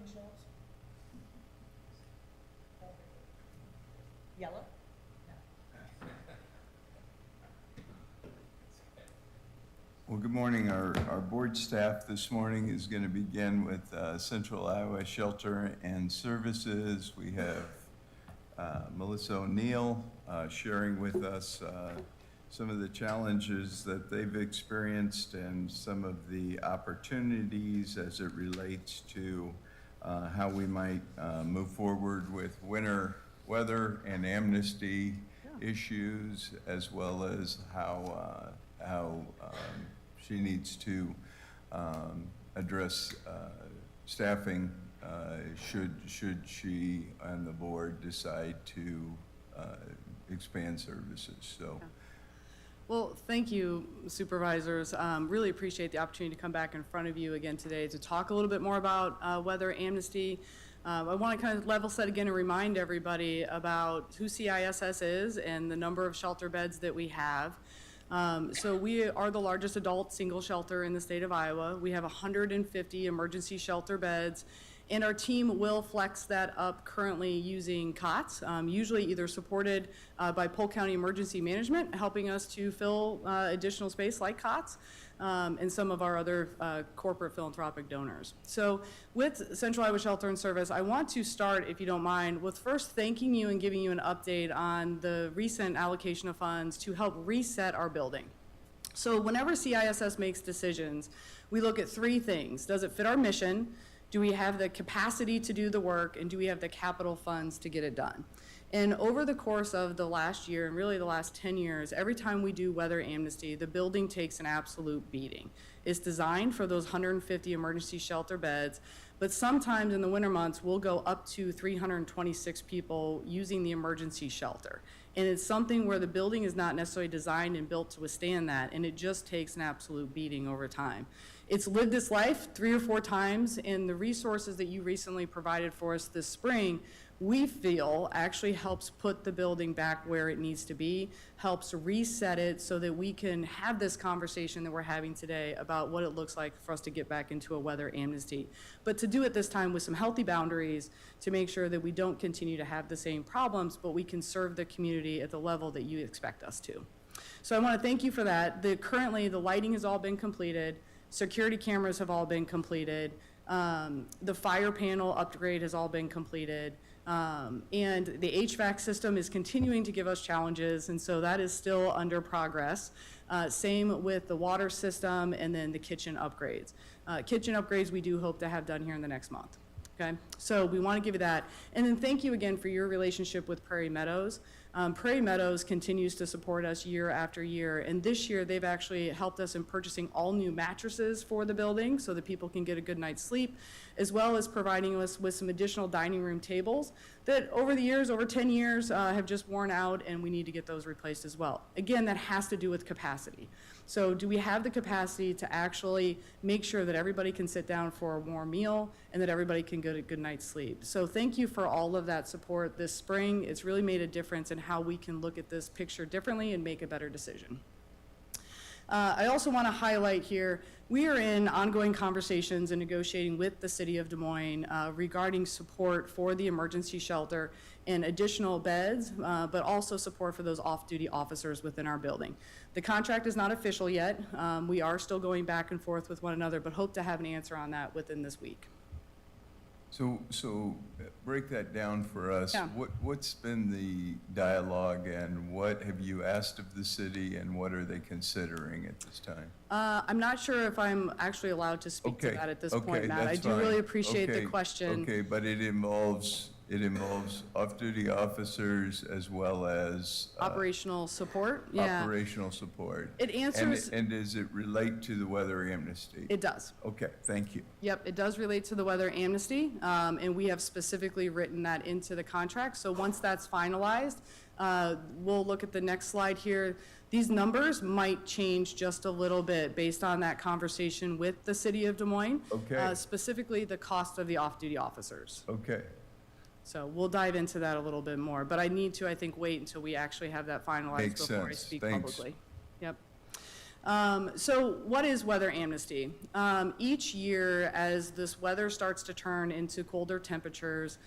parking shelves? Yellow? Well, good morning. Our board staff this morning is going to begin with Central Iowa Shelter and Services. We have Melissa O'Neill sharing with us some of the challenges that they've experienced and some of the opportunities as it relates to how we might move forward with winter weather and amnesty issues, as well as how she needs to address staffing should she and the board decide to expand services. So. Well, thank you, supervisors. Really appreciate the opportunity to come back in front of you again today to talk a little bit more about weather amnesty. I want to kind of level set again and remind everybody about who CISS is and the number of shelter beds that we have. So we are the largest adult single shelter in the state of Iowa. We have 150 emergency shelter beds, and our team will flex that up currently using cots, usually either supported by Polk County Emergency Management, helping us to fill additional space like cots, and some of our other corporate philanthropic donors. So with Central Iowa Shelter and Service, I want to start, if you don't mind, with first thanking you and giving you an update on the recent allocation of funds to help reset our building. So whenever CISS makes decisions, we look at three things. Does it fit our mission? Do we have the capacity to do the work, and do we have the capital funds to get it done? And over the course of the last year, and really the last 10 years, every time we do weather amnesty, the building takes an absolute beating. It's designed for those 150 emergency shelter beds, but sometimes in the winter months, we'll go up to 326 people using the emergency shelter. And it's something where the building is not necessarily designed and built to withstand that, and it just takes an absolute beating over time. It's lived its life 3 or 4 times, and the resources that you recently provided for us this spring, we feel actually helps put the building back where it needs to be, helps reset it so that we can have this conversation that we're having today about what it looks like for us to get back into a weather amnesty. But to do it this time with some healthy boundaries to make sure that we don't continue to have the same problems, but we can serve the community at the level that you expect us to. So I want to thank you for that. Currently, the lighting has all been completed. Security cameras have all been completed. The fire panel upgrade has all been completed. And the HVAC system is continuing to give us challenges, and so that is still under progress. Same with the water system and then the kitchen upgrades. Kitchen upgrades we do hope to have done here in the next month. Okay, so we want to give you that. And then thank you again for your relationship with Prairie Meadows. Prairie Meadows continues to support us year after year, and this year they've actually helped us in purchasing all new mattresses for the building so that people can get a good night's sleep, as well as providing us with some additional dining room tables that over the years, over 10 years, have just worn out, and we need to get those replaced as well. Again, that has to do with capacity. So do we have the capacity to actually make sure that everybody can sit down for a warm meal and that everybody can get a good night's sleep? So thank you for all of that support this spring. It's really made a difference in how we can look at this picture differently and make a better decision. I also want to highlight here, we are in ongoing conversations and negotiating with the City of Des Moines regarding support for the emergency shelter and additional beds, but also support for those off-duty officers within our building. The contract is not official yet. We are still going back and forth with one another, but hope to have an answer on that within this week. So break that down for us. Yeah. What's been the dialogue, and what have you asked of the city, and what are they considering at this time? I'm not sure if I'm actually allowed to speak to that at this point, Matt. I do really appreciate the question. Okay, but it involves off-duty officers as well as Operational support, yeah. Operational support. It answers. And does it relate to the weather amnesty? It does. Okay, thank you. Yep, it does relate to the weather amnesty, and we have specifically written that into the contract. So once that's finalized, we'll look at the next slide here. These numbers might change just a little bit based on that conversation with the City of Des Moines. Okay. Specifically the cost of the off-duty officers. Okay. So we'll dive into that a little bit more, but I need to, I think, wait until we actually have that finalized Makes before I sense. speak Thanks. publicly. Yep. So what is weather amnesty? Each year as this weather starts to turn into colder temperatures,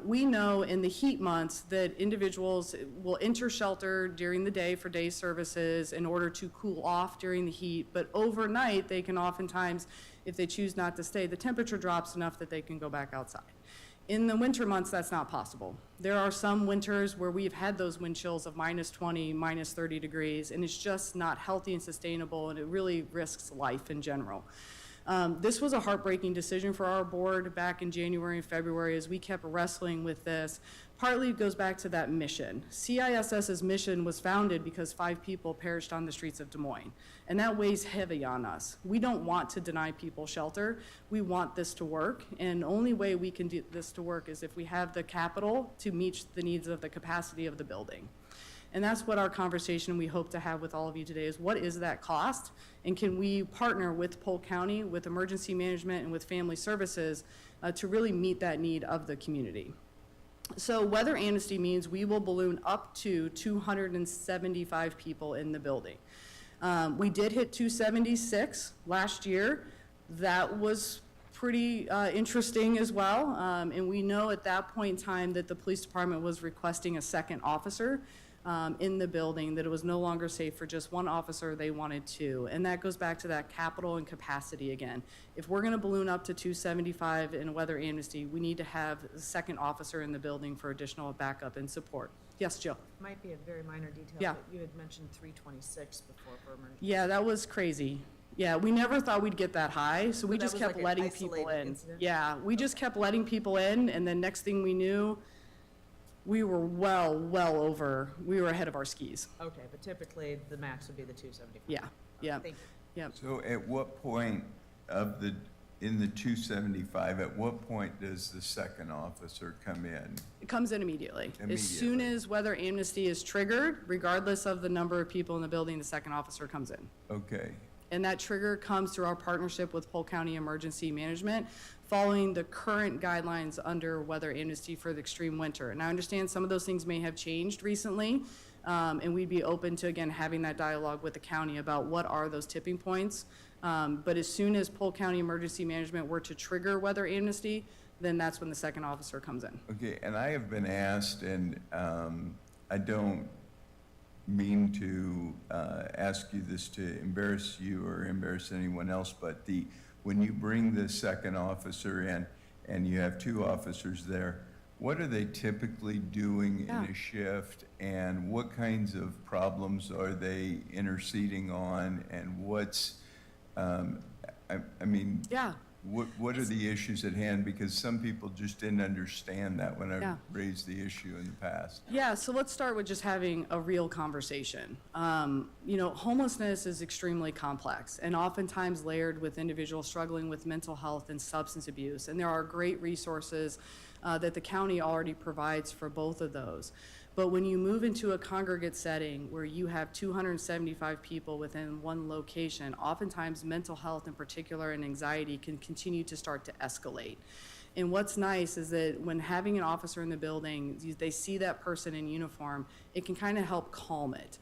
we know in the heat months that individuals will enter shelter during the day for day services in order to cool off during the heat, but overnight they can oftentimes, if they choose not to stay, the temperature drops enough that they can go back outside. In the winter months, that's not possible. There are some winters where we've had those wind chills of -20, -30 degrees, and it's just not healthy and sustainable, and it really risks life in general. This was a heartbreaking decision for our board back in January and February as we kept wrestling with this. Partly it goes back to that mission. CISS's mission was founded because 5 people perished on the streets of Des Moines, and that weighs heavy on us. We don't want to deny people shelter. We want this to work, and the only way we can do this to work is if we have the capital to meet the needs of the capacity of the building. And that's what our conversation we hope to have with all of you today is, what is that cost? And can we partner with Polk County, with emergency management, and with family services to really meet that need of the community? So weather amnesty means we will balloon up to 275 people in the building. We did hit 276 last year. That was pretty interesting as well. And we know at that point in time that the police department was requesting a second officer in the building, that it was no longer safe for just one officer, they wanted 2. And that goes back to that capital and capacity again. If we're gonna balloon up to 275 in a weather amnesty, we need to have a second officer in the building for additional backup and support. Yes, Jill? Might be a very minor detail, Yeah. but you had mentioned 326 before for emergency. Yeah, that was crazy. Yeah, we never thought we'd get that high, so we So that just was kept like an letting people isolated in. incident? Yeah, we just kept letting people in, and then next thing we knew, we were well over, we were ahead of our skis. Okay, but typically the max would be the 275. Yeah, yeah, Thank you. yeah. So at what point in the 275, at what point does the second officer come in? It comes in immediately. As soon Immediately. as weather amnesty is triggered, regardless of the number of people in the building, the second officer comes in. Okay, And that trigger comes through our partnership with Polk County Emergency Management, following the current guidelines under weather amnesty for the extreme winter. And I understand some of those things may have changed recently, and we'd be open to, again, having that dialogue with the county about what are those tipping points. But as soon as Polk County Emergency Management were to trigger weather amnesty, then that's when the second officer comes in. okay, and I have been asked, and I don't mean to ask you this to embarrass you or embarrass anyone else, but when you bring the second officer in and you have 2 officers there, what are they typically doing in Yeah. a shift, and what kinds of problems are they interceding on, and what's, I mean, Yeah. what are the issues at hand? Because some people just didn't understand that when I Yeah. raised the issue in the past. Yeah, so let's start with just having a real conversation. You know, homelessness is extremely complex and oftentimes layered with individuals struggling with mental health and substance abuse. And there are great resources that the county already provides for both of those. But when you move into a congregate setting where you have 275 people within one location, oftentimes mental health in particular and anxiety can continue to start to escalate. And what's nice is that when having an officer in the building, they see that person in uniform, it can kind of help calm it.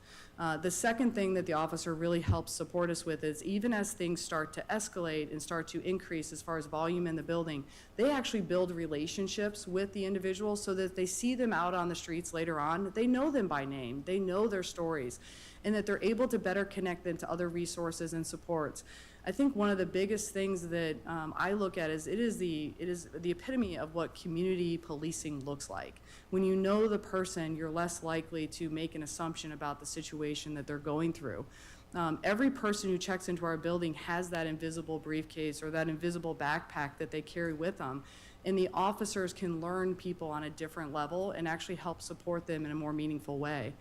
The second thing that the officer really helps support us with is even as things start to escalate and start to increase as far as volume in the building, they actually build relationships with the individuals so that they see them out on the streets later on. They know them by name, they know their stories, and that they're able to better connect them to other resources and supports. I think one of the biggest things that I look at is it is the epitome of what community policing looks like. When you know the person, you're less likely to make an assumption about the situation that they're going through. Every person who checks into our building has that invisible briefcase or that invisible backpack that they carry with them. And the officers can learn people on a different level and actually help support them in a more meaningful way.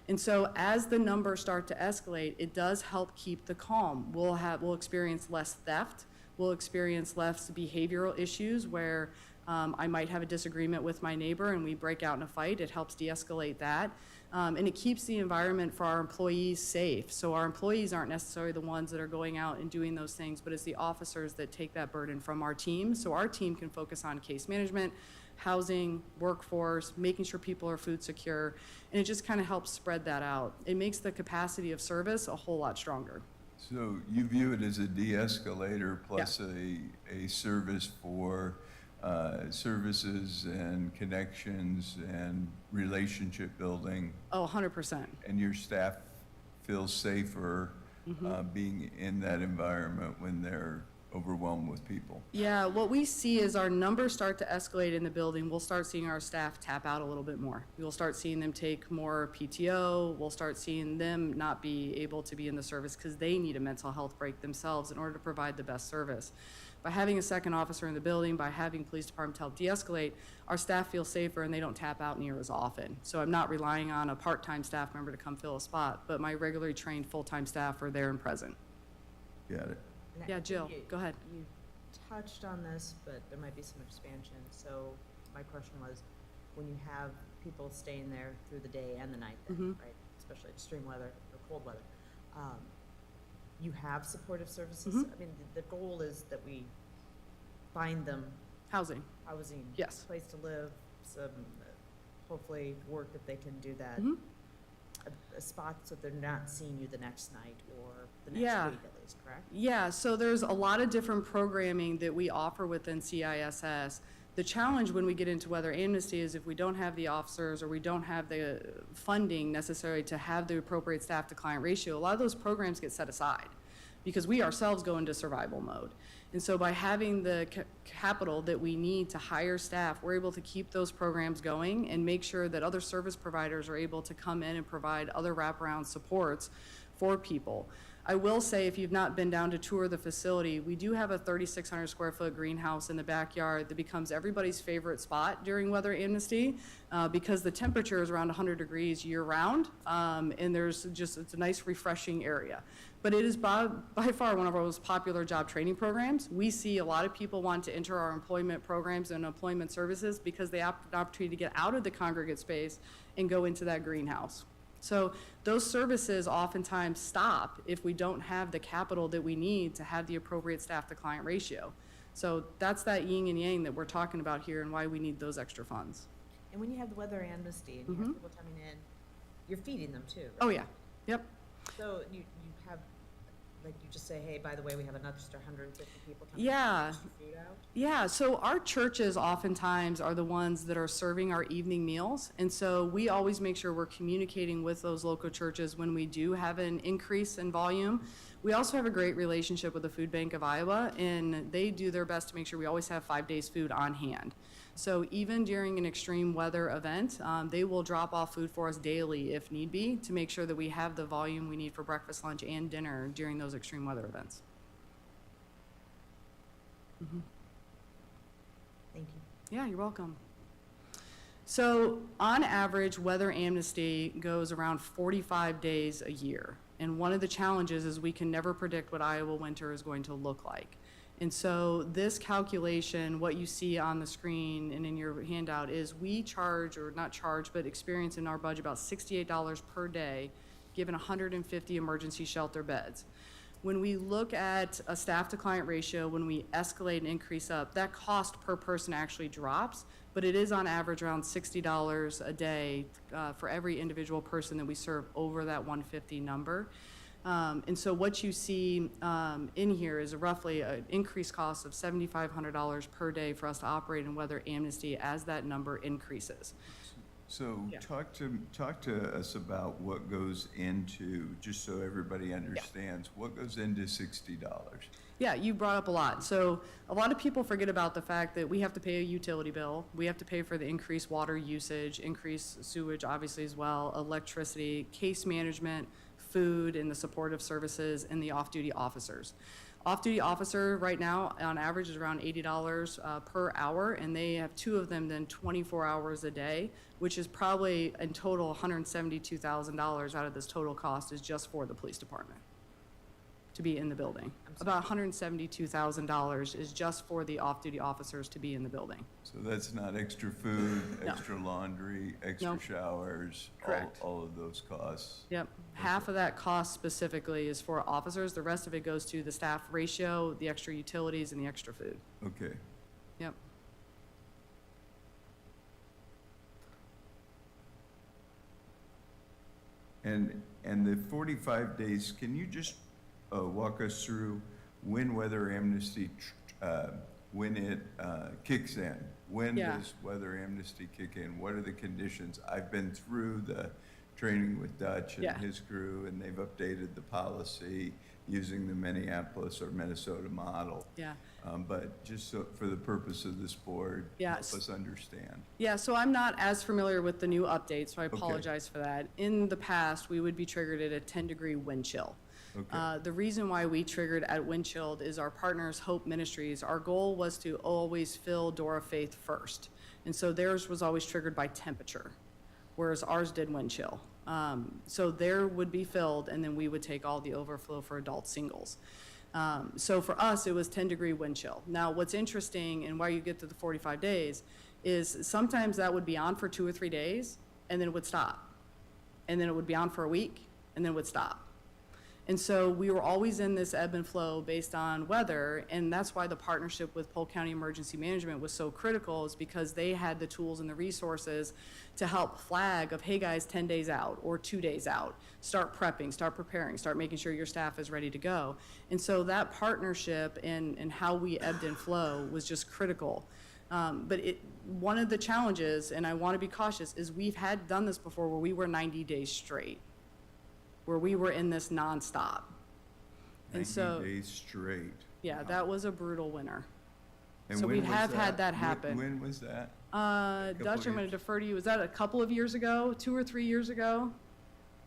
And so as the numbers start to escalate, it does help keep the calm. We'll experience less theft. We'll experience less behavioral issues where I might have a disagreement with my neighbor and we break out in a fight. It helps de-escalate that. And it keeps the environment for our employees safe. So our employees aren't necessarily the ones that are going out and doing those things, but it's the officers that take that burden from our team. So our team can focus on case management, housing, workforce, making sure people are food secure, and it just kind of helps spread that out. It makes the capacity of service a whole lot stronger. So you view it as a de-escalator plus a service for services and connections and relationship building, Oh, 100%. and your staff feels safer being in that environment when they're overwhelmed with people. Yeah, what we see is our numbers start to escalate in the building. We'll start seeing our staff tap out a little bit more. We'll start seeing them take more PTO. We'll start seeing them not be able to be in the service because they need a mental health break themselves in order to provide the best service. By having a second officer in the building, by having police department help de-escalate, our staff feel safer and they don't tap out near as often. So I'm not relying on a part-time staff member to come fill a spot, but my regularly trained full-time staff are there and present. Got it. And I Yeah, think Jill, go ahead. You touched on this, but there might be some expansion. So my question was, when you have people staying there through the day and the night, then, right, especially extreme weather or cold weather, you have supportive services? I mean, the goal is that we find them Housing, housing, yes. place to live, some, hopefully work if they can do that. A spot so they're not seeing you the next night or the next Yeah. week at least, correct? Yeah, so there's a lot of different programming that we offer within CISS. The challenge when we get into weather amnesty is if we don't have the officers or we don't have the funding necessary to have the appropriate staff to client ratio, a lot of those programs get set aside because we ourselves go into survival mode. And so by having the capital that we need to hire staff, we're able to keep those programs going and make sure that other service providers are able to come in and provide other wraparound supports for people. I will say, if you've not been down to tour the facility, we do have a 3,600 square foot greenhouse in the backyard that becomes everybody's favorite spot during weather amnesty because the temperature is around 100 degrees year round, and it's a nice refreshing area. But it is by far one of our most popular job training programs. We see a lot of people want to enter our employment programs and employment services because they have an opportunity to get out of the congregate space and go into that greenhouse. So those services oftentimes stop if we don't have the capital that we need to have the appropriate staff to client ratio. So that's that yin and yang that we're talking about here and why we need those extra funds. And when you have the weather amnesty and you have people coming in, you're feeding them too, right? Oh yeah, yep. So you have, like, you just say, hey, by the way, we have another extra 150 people coming. Yeah. Extra food out? Yeah, so our churches oftentimes are the ones that are serving our evening meals. And so we always make sure we're communicating with those local churches when we do have an increase in volume. We also have a great relationship with the Food Bank of Iowa, and they do their best to make sure we always have 5 days food on hand. So even during an extreme weather event, they will drop off food for us daily if need be to make sure that we have the volume we need for breakfast, lunch, and dinner during those extreme weather events. Thank you. Yeah, you're welcome. So on average, weather amnesty goes around 45 days a year. And one of the challenges is we can never predict what Iowa winter is going to look like. And so this calculation, what you see on the screen and in your handout, is we charge, or not charge, but experience in our budget about $68 per day, given 150 emergency shelter beds. When we look at a staff to client ratio, when we escalate and increase up, that cost per person actually drops, but it is on average around $60 a day for every individual person that we serve over that 150 number. And so what you see in here is roughly an increased cost of $7,500 per day for us to operate in weather amnesty as that number increases. So Yeah. talk to us about what goes into, just so everybody understands, what goes into $60? Yeah, you brought up a lot. So a lot of people forget about the fact that we have to pay a utility bill. We have to pay for the increased water usage, increased sewage, obviously, as well, electricity, case management, food, and the supportive services, and the off-duty officers. Off-duty officer right now, on average, is around $80 per hour, and they have 2 of them then 24 hours a day, which is probably in total $172,000 out of this total cost is just for the police department. to be in the building. About $172,000 is just for the off-duty officers to be in the building. So that's not extra food, No. extra laundry, extra Nope. showers, Correct. all of those costs? Yep, half of that cost specifically is for officers, the rest of it goes to the staff ratio, the extra utilities, and the extra food. Okay. Yep. And the 45 days, can you just walk us through when weather amnesty, when it kicks in? When Yeah. does weather amnesty kick in? What are the conditions? I've been through the training with Dutch and Yeah. his crew, and they've updated the policy using the Minneapolis or Minnesota model. Yeah. But just so, for the purpose of this board, Yeah, help us understand. Yeah, so I'm not as familiar with the new update, so I apologize for that. In the past, we would be triggered at a 10-degree wind chill. Okay. The reason why we triggered at wind chilled is our partners, Hope Ministries, our goal was to always fill Door of Faith first. And so theirs was always triggered by temperature, whereas ours did wind chill. So there would be filled, and then we would take all the overflow for adult singles. So for us, it was 10-degree wind chill. Now, what's interesting, and why you get to the 45 days, is sometimes that would be on for 2 or 3 days, and then it would stop. And then it would be on for a week, and then it would stop. And so we were always in this ebb and flow based on weather, and that's why the partnership with Polk County Emergency Management was so critical, is because they had the tools and the resources to help flag of, hey guys, 10 days out or 2 days out, start prepping, start preparing, start making sure your staff is ready to go. And so that partnership and how we ebbed and flow was just critical. But one of the challenges, and I want to be cautious, is we've had done this before where we were 90 days straight, where we were in this nonstop. And 90 so, days straight. yeah, Wow. that was a brutal winter. And So when we was have had that happen. When was that? Dutch, I'm going to years. defer to you. Was that a couple of years ago, 2 or 3 years ago?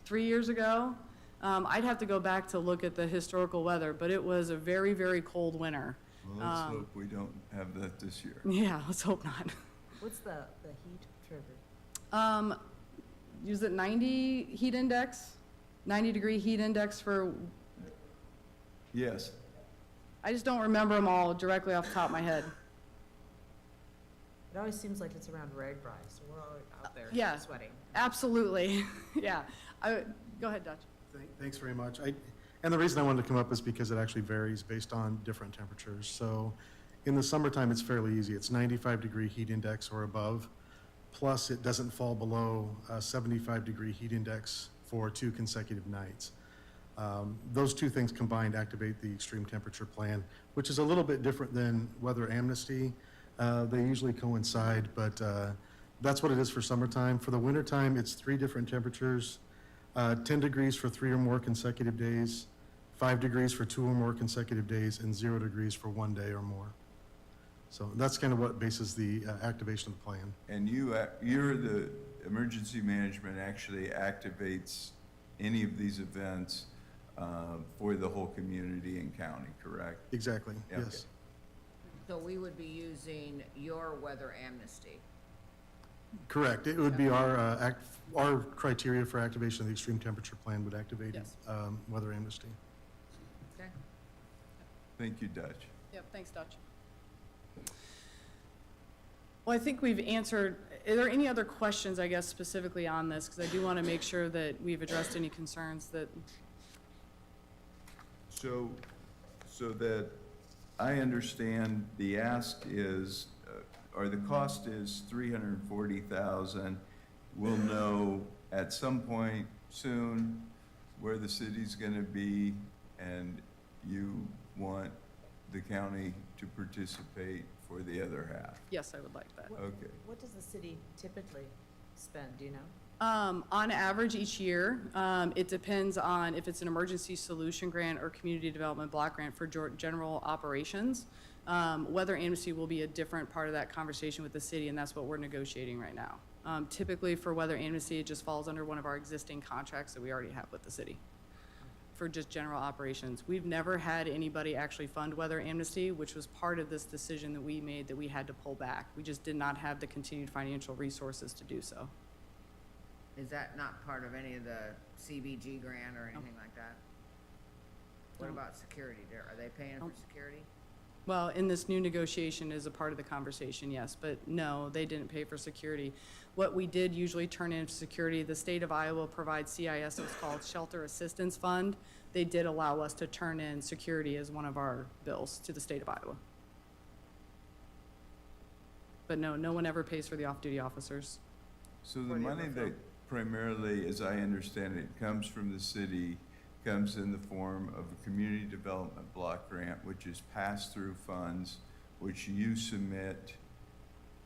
3 years ago? I'd have to go back to look at the historical weather, but it was a very, very cold winter. Well, let's hope we don't have that this year. Yeah, let's hope not. What's the heat trigger? Use it 90 heat index, 90-degree heat index for, Yes. I just don't remember them all directly off the top of my head. It always seems like it's around RAGBRAI, so we're all out there yeah. sweating. Absolutely, yeah. Go ahead, Dutch. Thanks very much. And the reason I wanted to come up is because it actually varies based on different temperatures. So in the summertime, it's fairly easy. It's 95-degree heat index or above. Plus, it doesn't fall below a 75-degree heat index for 2 consecutive nights. Those two things combined activate the extreme temperature plan, which is a little bit different than weather amnesty. They usually coincide, but that's what it is for summertime. For the wintertime, it's 3 different temperatures, 10 degrees for 3 or more consecutive days, 5 degrees for 2 or more consecutive days, and 0 degrees for 1 day or more. So that's kind of what bases the activation of the plan. And you're the emergency management actually activates any of these events for the whole community and county, correct? Exactly, Yeah, okay. yes. So we would be using your weather amnesty. Correct. It would be our criteria for activation of the extreme temperature plan would activate Yes. weather amnesty. Okay. Thank you, Dutch. Yep, thanks, Dutch. Well, I think we've answered, are there any other questions, I guess, specifically on this? Because I do want to make sure that we've addressed any concerns that, So that I understand the ask is, or the cost is $340,000. We'll know at some point soon where the city's gonna be, and you want the county to participate for the other half. yes, I would like that. Okay. What does the city typically spend, do you know? On average each year, it depends on if it's an emergency solution grant or community development block grant for general operations. Weather amnesty will be a different part of that conversation with the city, and that's what we're negotiating right now. Typically for weather amnesty, it just falls under one of our existing contracts that we already have with the city for just general operations. We've never had anybody actually fund weather amnesty, which was part of this decision that we made that we had to pull back. We just did not have the continued financial resources to do so. Is that not part of any of the CBG grant or anything like that? What about security there? Are they paying for security? Well, in this new negotiation is a part of the conversation, yes, but no, they didn't pay for security. What we did usually turn in security, the state of Iowa provides CIS, what's called Shelter Assistance Fund. They did allow us to turn in security as one of our bills to the state of Iowa. But no, no one ever pays for the off-duty officers. So the For the money overflow. that primarily, as I understand it, comes from the city, comes in the form of a community development block grant, which is pass-through funds, which you submit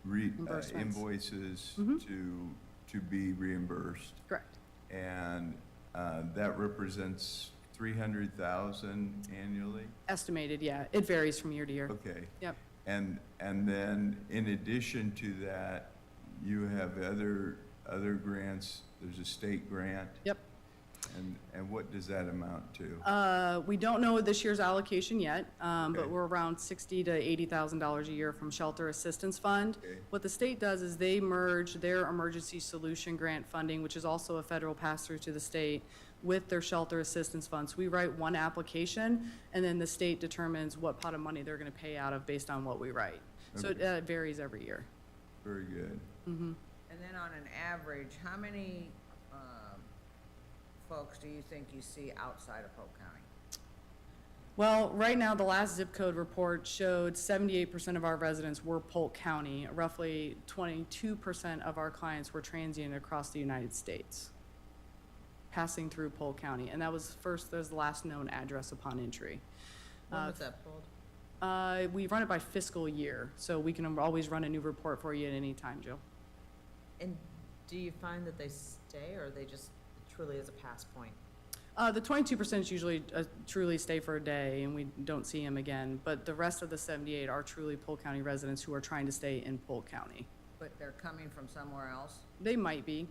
Reimbursements. invoices Mhm. to be reimbursed. Correct. And that represents 300,000 annually? Estimated, yeah. It varies from year to year. Okay. Yep. And then in addition to that, you have other grants, there's a state grant? Yep. And what does that amount to? We don't know this year's allocation yet, Okay. but we're around $60,000 to $80,000 a year from Shelter Assistance Fund. Okay. What the state does is they merge their emergency solution grant funding, which is also a federal pass-through to the state, with their shelter assistance funds. We write one application, and then the state determines what pot of money they're gonna pay out of based on what we write. So it Okay. varies every year. Very good. And then on an average, how many, folks do you think you see outside of Polk County? Well, right now, the last zip code report showed 78% of our residents were Polk County. Roughly 22% of our clients were transient across the United States, passing through Polk County. And that was the last known address upon entry. When was that pulled? We run it by fiscal year, so we can always run a new report for you at any time, Jill. And do you find that they stay, or they just truly as a pass point? The 22% usually truly stay for a day, and we don't see them again. But the rest of the 78 are truly Polk County residents who are trying to stay in Polk County. But they're coming from somewhere else? They might be.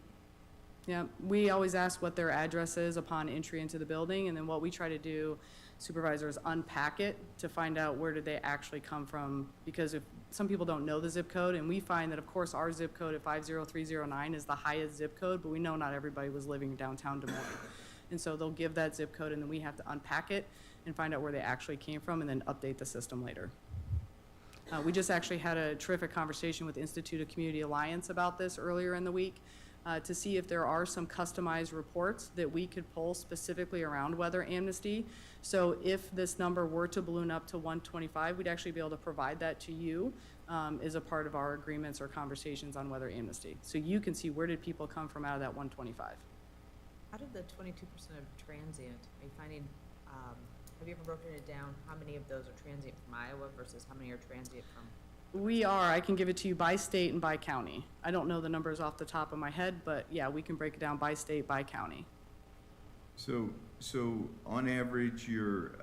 Yeah, we always ask what their address is upon entry into the building, and then what we try to do, supervisors, unpack it to find out where did they actually come from. Because if some people don't know the zip code, and we find that, of course, our zip code at 50309 is the highest zip code, but we know not everybody was living in downtown Des Moines. And so they'll give that zip code, and then we have to unpack it and find out where they actually came from, and then update the system later. We just actually had a terrific conversation with Institute of Community Alliance about this earlier in the week, to see if there are some customized reports that we could pull specifically around weather amnesty. So if this number were to balloon up to 125, we'd actually be able to provide that to you as a part of our agreements or conversations on weather amnesty. So you can see where did people come from out of that 125. Out of the 22% of transient, are you finding, have you ever broken it down, how many of those are transient from Iowa versus how many are transient from? We are. I can give it to you by state and by county. I don't know the numbers off the top of my head, but yeah, we can break it down by state, by county. So on average, your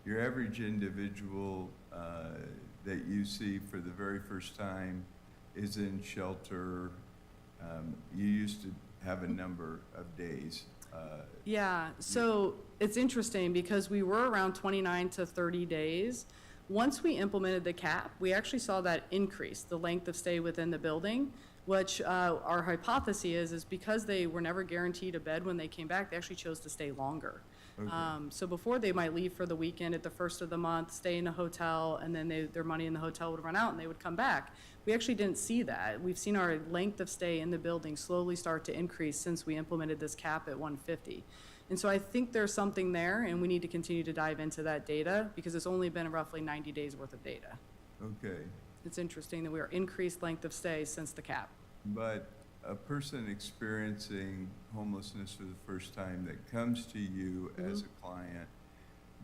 average individual that you see for the very first time is in shelter. You used to have a number of days. Yeah, so it's interesting because we were around 29 to 30 days. Once we implemented the cap, we actually saw that increase, the length of stay within the building, which our hypothesis is because they were never guaranteed a bed when they came back, they actually chose to stay longer. Okay. So before they might leave for the weekend at the first of the month, stay in a hotel, and then their money in the hotel would run out and they would come back. We actually didn't see that. We've seen our length of stay in the building slowly start to increase since we implemented this cap at 150. And so I think there's something there, and we need to continue to dive into that data because it's only been roughly 90 days worth of data. Okay, It's interesting that we are increased length of stay since the cap. but a person experiencing homelessness for the first time that comes to you as a client,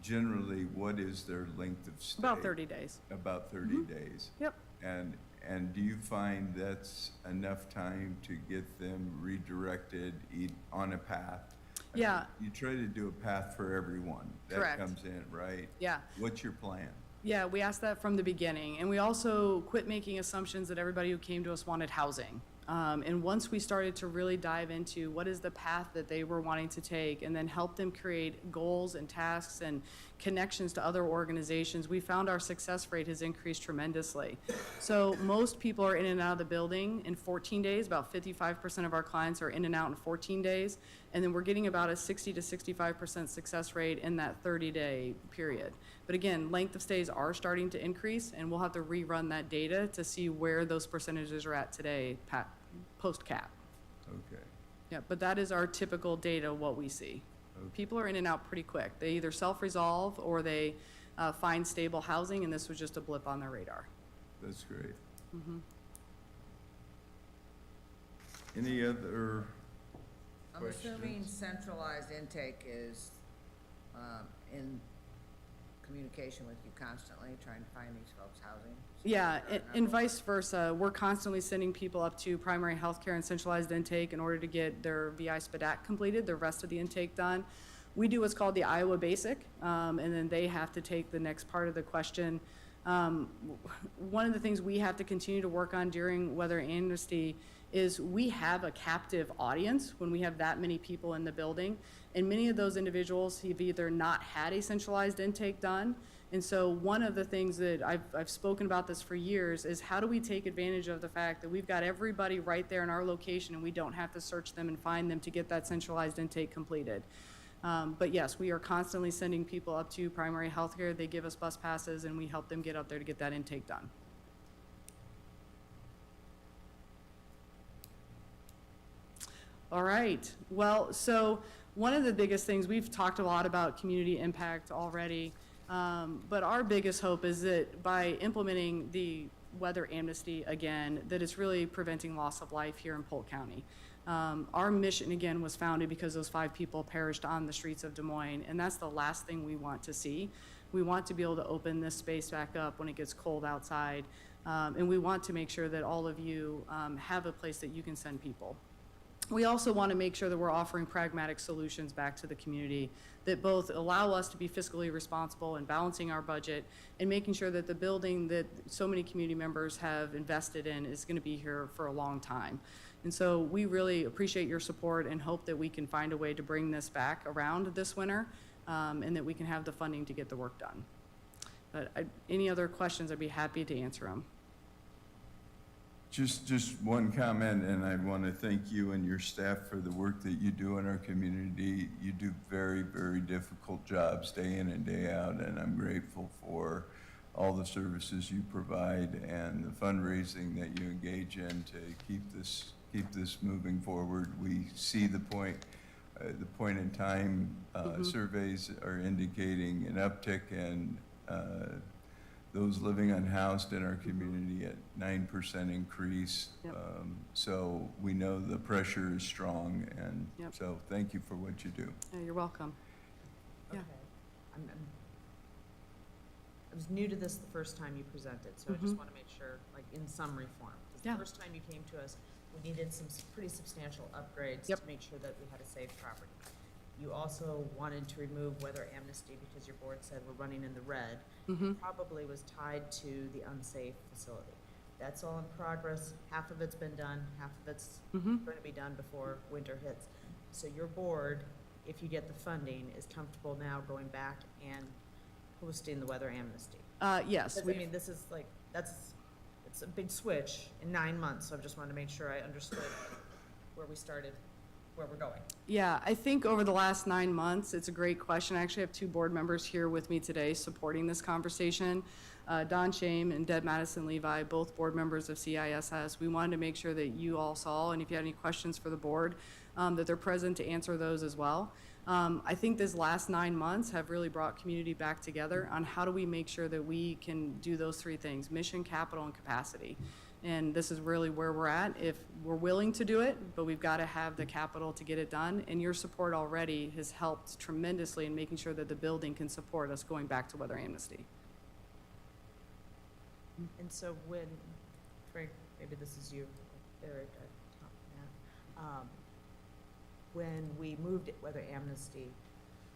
generally, what is their length of stay? About 30 days. About 30 days. Yep. And do you find that's enough time to get them redirected on a path? I mean, Yeah. You try to do a path for everyone Correct. that comes in, right? Yeah. What's your plan? Yeah, we asked that from the beginning, and we also quit making assumptions that everybody who came to us wanted housing. And once we started to really dive into what is the path that they were wanting to take, and then help them create goals and tasks and connections to other organizations, we found our success rate has increased tremendously. So most people are in and out of the building in 14 days. About 55% of our clients are in and out in 14 days. And then we're getting about a 60 to 65% success rate in that 30-day period. But again, length of stays are starting to increase, and we'll have to rerun that data to see where those percentages are at today, post-cap. Okay. Yeah, but that is our typical data, what we see. Okay. People are in and out pretty quick. They either self-resolve or they find stable housing, and this was just a blip on their radar. That's great. Mm-hmm. Any other I'm assuming questions? centralized intake is, in communication with you constantly, trying to find these folks housing? Yeah, and vice versa. We're constantly sending people up to primary healthcare and centralized intake in order to get their VI SPDAC completed, the rest of the intake done. We do what's called the Iowa Basic, and then they have to take the next part of the question. One of the things we have to continue to work on during Weather Amnesty is we have a captive audience when we have that many people in the building, and many of those individuals have either not had a centralized intake done. And so one of the things that I've spoken about this for years is how do we take advantage of the fact that we've got everybody right there in our location and we don't have to search them and find them to get that centralized intake completed. But yes, we are constantly sending people up to primary health care. They give us bus passes and we help them get up there to get that intake done. All right, well, so one of the biggest things, we've talked a lot about community impact already, but our biggest hope is that by implementing the weather amnesty again, that it's really preventing loss of life here in Polk County. Our mission, again, was founded because those 5 people perished on the streets of Des Moines, and that's the last thing we want to see. We want to be able to open this space back up when it gets cold outside, and we want to make sure that all of you have a place that you can send people. We also want to make sure that we're offering pragmatic solutions back to the community that both allow us to be fiscally responsible and balancing our budget and making sure that the building that so many community members have invested in is going to be here for a long time. And so we really appreciate your support and hope that we can find a way to bring this back around this winter and that we can have the funding to get the work done. But any other questions, I'd be happy to answer them. Just one comment, and I want to thank you and your staff for the work that you do in our community. You do very, very difficult jobs day in and day out, and I'm grateful for all the services you provide and the fundraising that you engage in to keep this moving forward. We see the point in time surveys are indicating an uptick in those living unhoused in our community at 9% increase. Yep. So we know the pressure is strong, and Yep. so thank you for what you do. Yeah, you're welcome. Yeah. Okay. I was new to this the first time you presented, so I just want to make sure, like, in summary form. 'Cause Yeah. the first time you came to us, we needed some pretty substantial upgrades Yep. to make sure that we had a safe property. You also wanted to remove weather amnesty because your board said we're running in the red. Mm-hmm. Probably was tied to the unsafe facility. That's all in progress. Half of it's been done, half of it's Mm-hmm. going to be done before winter hits. So your board, if you get the funding, is comfortable now going back and hosting the weather amnesty. Yes. Because, I mean, this is like, it's a big switch in 9 months, so I just wanted to make sure I understood where we started, where we're going. Yeah, I think over the last 9 months, it's a great question. I actually have 2 board members here with me today supporting this conversation. Don Shame and Deb Madison Levi, both board members of CISS. We wanted to make sure that you all saw, and if you had any questions for the board, that they're present to answer those as well. I think this last 9 months have really brought community back together on how do we make sure that we can do those 3 things, mission, capital, and capacity. And this is really where we're at. If we're willing to do it, but we've got to have the capital to get it done. And your support already has helped tremendously in making sure that the building can support us going back to weather amnesty. And so when, Frank, maybe this is you, Eric, Matt, when we moved it, weather amnesty,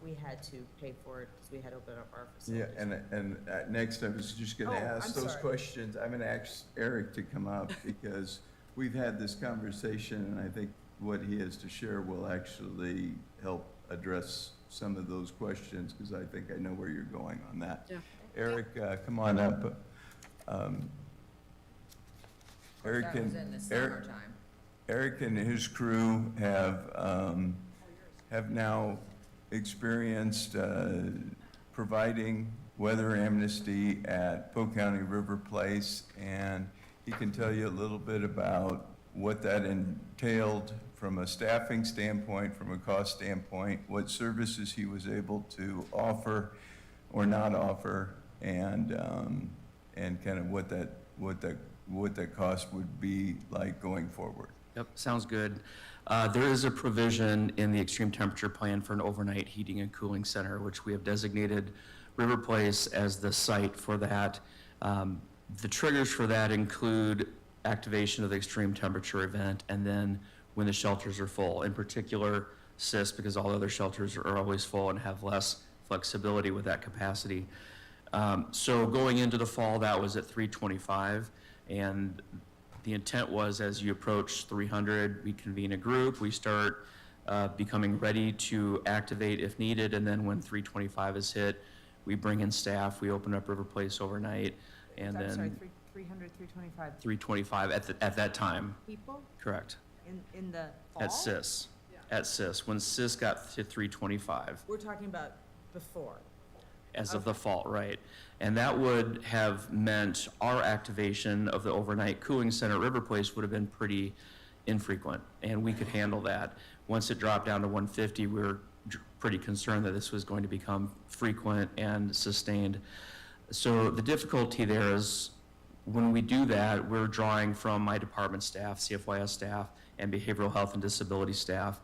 we had to pay for it because we had to open up our Yeah, facilities. and next I was just going Oh, to ask I'm those sorry. questions. I'm going to ask Eric to come up because we've had this conversation, and I think what he has to share will actually help address some of those questions, because I think I know where you're going on that. Yeah. Eric, come on up. Eric That was in and, the Eric, summertime. Eric and his crew have now experienced providing weather amnesty at Polk County River Place, and he can tell you a little bit about what that entailed from a staffing standpoint, from a cost standpoint, what services he was able to offer or not offer, and kind of what that cost would be like going forward. Yep, sounds good. There is a provision in the extreme temperature plan for an overnight heating and cooling center, which we have designated River Place as the site for that. The triggers for that include activation of the extreme temperature event, and then when the shelters are full. In particular, CIS, because all other shelters are always full and have less flexibility with that capacity. So going into the fall, that was at 325, and the intent was, as you approach 300, we convene a group, we start becoming ready to activate if needed, and then when 325 is hit, we bring in staff, we open up River Place overnight, and I'm sorry, then 300, 325 325 at that time, people correct, in the fall? at CIS. At CIS, when CIS got to 325, We're talking about before. as of the fall, right? And that would have meant our activation of the overnight cooling center at River Place would have been pretty infrequent, and we could handle that. Once it dropped down to 150, we were pretty concerned that this was going to become frequent and sustained. So the difficulty there is when we do that, we're drawing from my department staff, CFYS staff, and behavioral health and disability staff.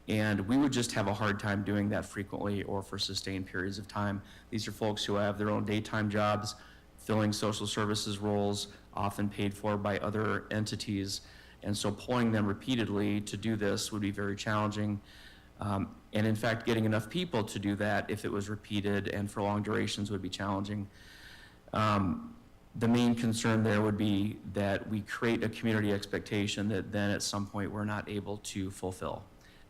And we would just have a hard time doing that frequently or for sustained periods of time. These are folks who have their own daytime jobs, filling social services roles, often paid for by other entities. And so pulling them repeatedly to do this would be very challenging. And in fact, getting enough people to do that, if it was repeated and for long durations, would be challenging. The main concern there would be that we create a community expectation that then at some point we're not able to fulfill.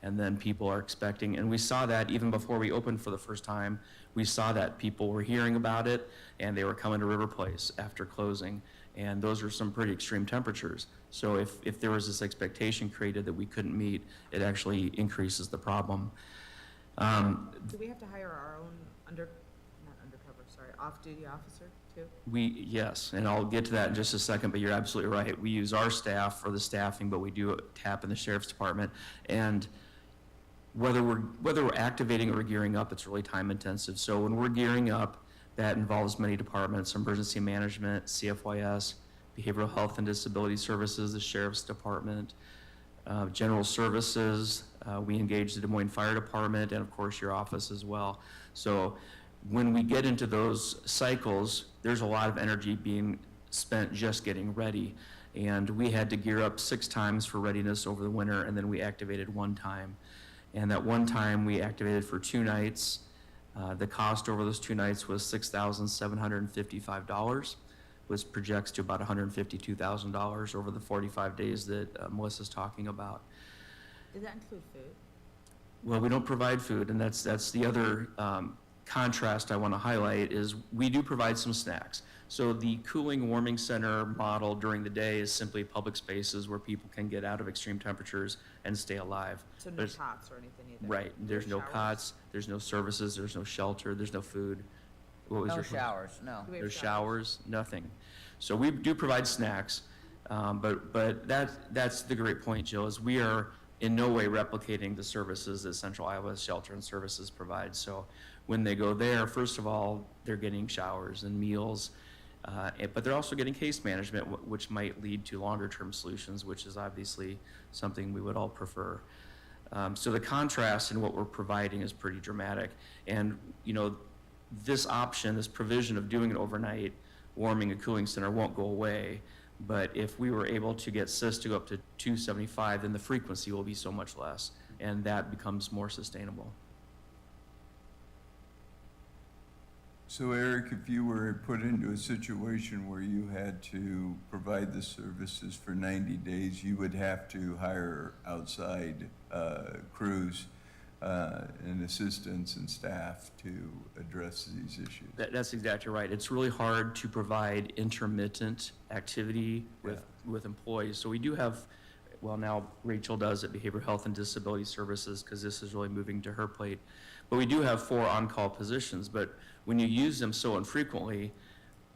And then people are expecting, and we saw that even before we opened for the first time, we saw that people were hearing about it and they were coming to River Place after closing. And those are some pretty extreme temperatures. So if there was this expectation created that we couldn't meet, it actually increases the problem. Do we have to hire our own off-duty officer too? Yes, and I'll get to that in just a second, but you're absolutely right. We use our staff for the staffing, but we do tap in the sheriff's department. And whether we're activating or gearing up, it's really time intensive. So when we're gearing up, that involves many departments: emergency management, CFYS, behavioral health and disability services, the sheriff's department, general services. We engage the Des Moines Fire Department, and of course your office as well. So when we get into those cycles, there's a lot of energy being spent just getting ready. And we had to gear up 6 times for readiness over the winter, and then we activated 1 time. And that 1 time we activated for 2 nights. The cost over those 2 nights was $6,755, which projects to about $152,000 over the 45 days that Melissa's talking about. Does that include food? Well, we don't provide food, and that's the other contrast I want to highlight is we do provide some snacks. So the cooling warming center model during the day is simply public spaces where people can get out of extreme temperatures and stay alive. So no There's- cots or anything either? Right, there's no showers? cots, there's no services, there's no shelter, there's no food. What was No your question? showers, no. Do we have There's showers, nothing. So we do provide snacks, but that's the great point, Jill, is we are in no way replicating the services that Central Iowa Shelter and Services provides. So when they go there, first of all, they're getting showers and meals, but they're also getting case management, which might lead to longer term solutions, which is obviously something we would all prefer. So the contrast in what we're providing is pretty dramatic. And, this option, this provision of doing an overnight warming and cooling center won't go away. But if we were able to get CIS to go up to 275, then the frequency will be so much less, and that becomes more sustainable. So Eric, if you were put into a situation where you had to provide the services for 90 days, you would have to hire outside crews. and assistants and staff to address these issues. That's exactly right. It's really hard to provide intermittent activity with employees. So we do have, well, now Rachel does at Behavioral Health and Disability Services, because this is really moving to her plate. But we do have 4 on-call positions, but when you use them so infrequently,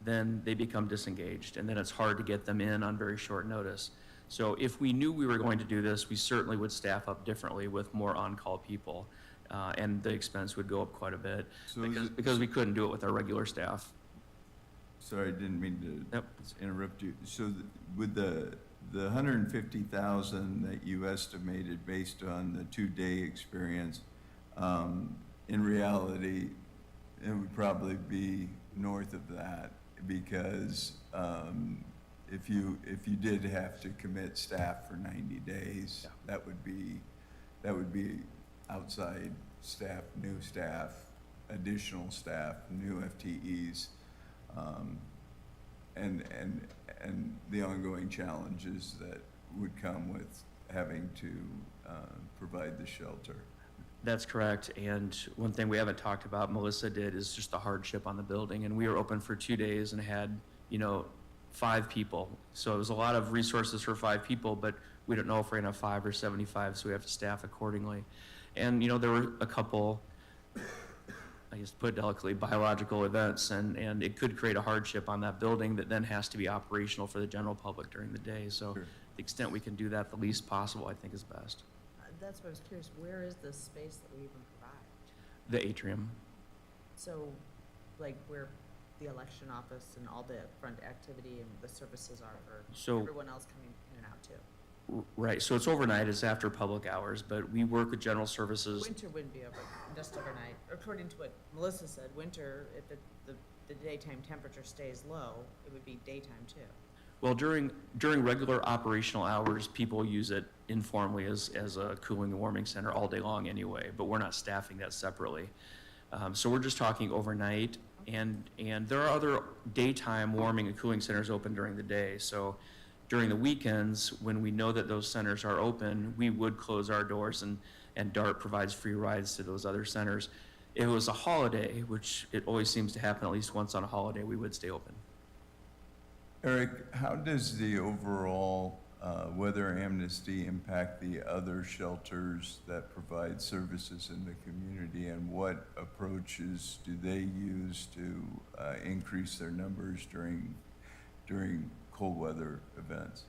then they become disengaged, and then it's hard to get them in on very short notice. So if we knew we were going to do this, we certainly would staff up differently with more on-call people, and the expense would go up quite a bit, So because we couldn't do it with our regular staff. Sorry, I didn't mean to Yep. interrupt you. So with the 150,000 that you estimated based on the 2-day experience, in reality, it would probably be north of that, because if you did have to commit staff for 90 days, that would be outside staff, new staff, additional staff, new FTEs, and the ongoing challenges that would come with having to provide the shelter. That's correct, and one thing we haven't talked about, Melissa did, is just the hardship on the building, and we were open for 2 days and had, 5 people. So it was a lot of resources for 5 people, but we don't know if we're gonna have 5 or 75, so we have to staff accordingly. And, there were a couple, I guess to put it delicately, biological events, and it could create a hardship on that building that then has to be operational for the general public during the day. So Sure. the extent we can do that the least possible, I think is best. That's what I was curious, where is this space that we even provide? The atrium. So, like, where the election office and all the front activity and the services are for So- everyone else coming in and out too? Right, so it's overnight, it's after public hours, but we work with general services. Winter wouldn't be just overnight. According to what Melissa said, winter, if the daytime temperature stays low, it would be daytime too. Well, during regular operational hours, people use it informally as a cooling and warming center all day long anyway, but we're not staffing that separately. So we're just talking overnight, and there are other daytime warming and cooling centers open during the day. So during the weekends, when we know that those centers are open, we would close our doors, and DART provides free rides to those other centers. If it was a holiday, which it always seems to happen at least once on a holiday, we would stay open. Eric, how does the overall weather amnesty impact the other shelters that provide services in the community, and what approaches do they use to increase their numbers during cold weather events?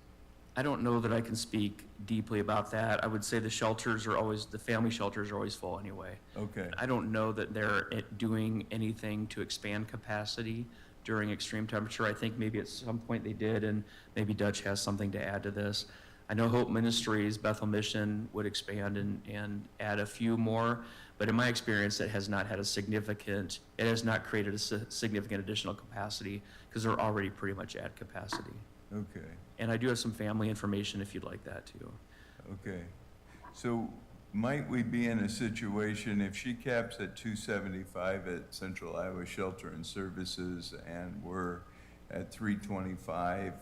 I don't know that I can speak deeply about that. I would say the family shelters are always full anyway. Okay, I don't know that they're doing anything to expand capacity during extreme temperature. I think maybe at some point they did, and maybe Dutch has something to add to this. I know Hope Ministries, Bethel Mission would expand and add a few more, but in my experience, it has not created a significant additional capacity, because they're already pretty much at capacity. okay, And I do have some family information if you'd like that too. okay. So might we be in a situation, if she caps at 275 at Central Iowa Shelter and Services, and we're at 325,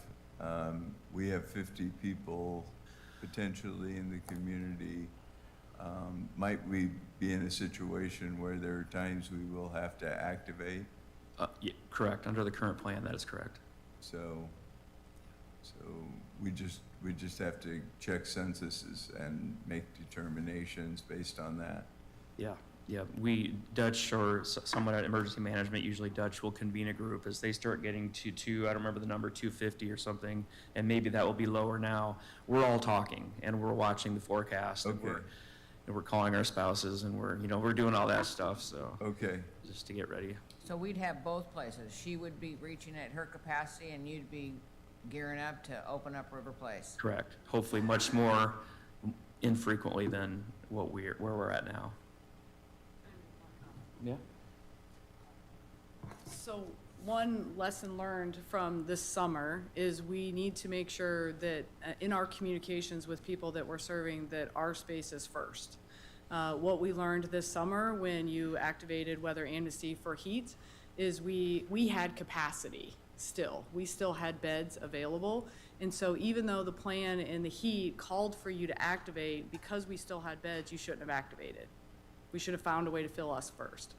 we have 50 people potentially in the community, might we be in a situation where there are times we will have to activate? Yeah, correct. Under the current plan, that is correct. So we just have to check censuses and make determinations based on that. Yeah. Dutch or someone at emergency management, usually Dutch, will convene a group as they start getting to I don't remember the number, 250 or something, and maybe that will be lower now. We're all talking, and we're watching the forecast, and Okay. we're calling our spouses, and we're doing all that stuff, so, Okay, just to get ready. So we'd have both places. She would be reaching at her capacity, and you'd be gearing up to open up River Place. Correct. Hopefully much more infrequently than where we're at now. Yeah. So one lesson learned from this summer is we need to make sure that in our communications with people that we're serving, that our space is first. What we learned this summer when you activated weather amnesty for heat is we had capacity still. We still had beds available. And so even though the plan and the heat called for you to activate, because we still had beds, you shouldn't have activated. We should have found a way to fill us first.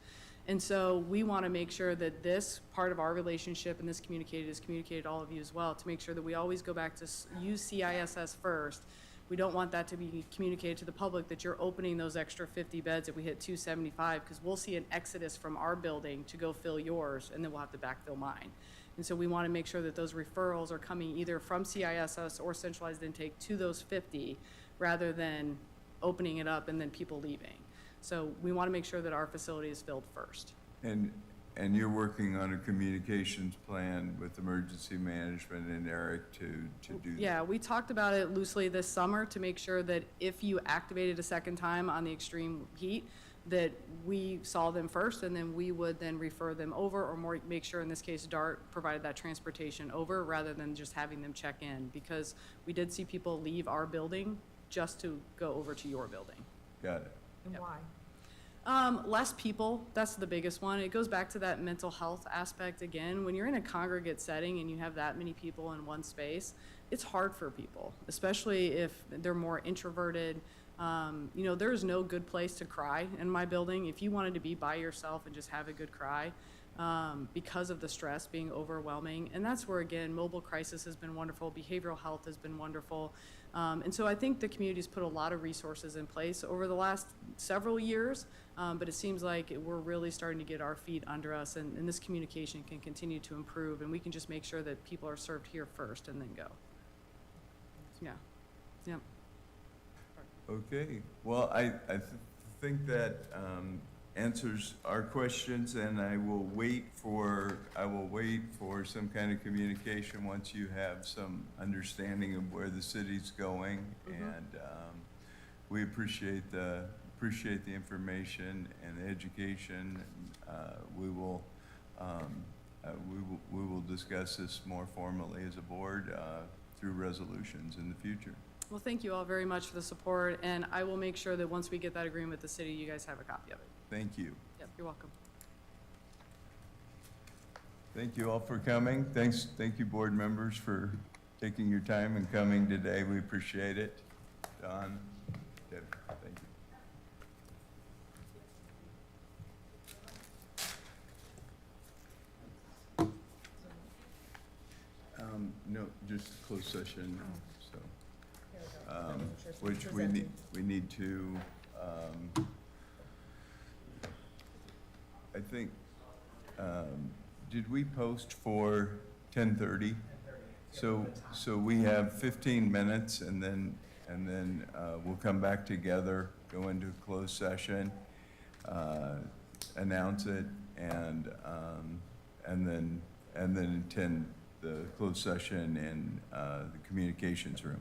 And so we want to make sure that this part of our relationship and this is communicated to all of you as well, to make sure that we always go back to use CISS first. We don't want that to be communicated to the public that you're opening those extra 50 beds if we hit 275, because we'll see an exodus from our building to go fill yours, and then we'll have to backfill mine. And so we want to make sure that those referrals are coming either from CISS or centralized intake to those 50, rather than opening it up and then people leaving. So we want to make sure that our facility is filled first. And you're working on a communications plan with emergency management and Eric to do that? Yeah, we talked about it loosely this summer to make sure that if you activated a second time on the extreme heat, that we saw them first, and then we would then refer them over, or more, make sure in this case DART provided that transportation over rather than just having them check in, because we did see people leave our building just to go over to your building. Got it. And Yep. why? Less people, that's the biggest one. It goes back to that mental health aspect again. When you're in a congregate setting and you have that many people in one space, it's hard for people, especially if they're more introverted. You know, there's no good place to cry in my building. If you wanted to be by yourself and just have a good cry, because of the stress being overwhelming. And that's where, again, mobile crisis has been wonderful, behavioral health has been wonderful. And so I think the community's put a lot of resources in place over the last several years, but it seems like we're really starting to get our feet under us, and this communication can continue to improve, and we can just make sure that people are served here first and then go. Yeah, yeah. Okay, well, I think that answers our questions, and I will wait for some kind of communication once you have some understanding of where the city's going. And we appreciate the information and the education. We will discuss this more formally as a board through resolutions in the future. Well, thank you all very much for the support, and I will make sure that once we get that agreement with the city, you guys have a copy of it. Thank you. Yep, you're welcome. Thank you all for coming. Thank you, board members, for taking your time and coming today. We appreciate it. Don, Deb, thank you. No, just closed session, so, which we need to, I think, did we post for 10:30? So we have 15 minutes, and then we'll come back together, go into closed session, announce it, and then attend the closed session in the communications room.